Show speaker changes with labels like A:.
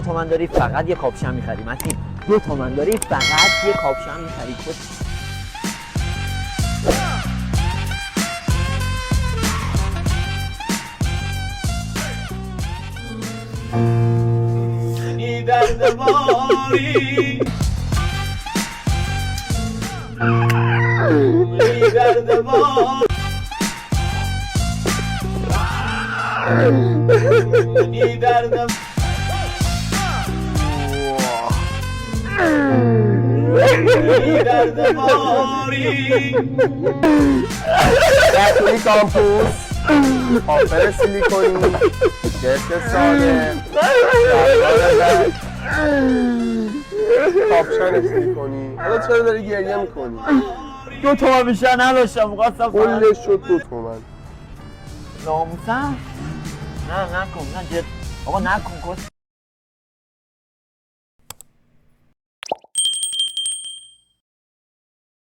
A: تومن داری فقط یه کاپشن میخری متین. 2 تومن داری فقط یه کاپشن میخری.
B: ای درد باری ای درد باری ای درد ای درد باری
C: دستوری کامپوس آفر سیلیکونی دست ساده کاپشن سیلیکونی. حالا چرا داری گریه میکنی؟
A: 2 تومن بیشتر نداشتم می‌خواستم
C: کلش شد 2 تومن.
A: ناموسم. نه نکن نه جد. آقا نکن کس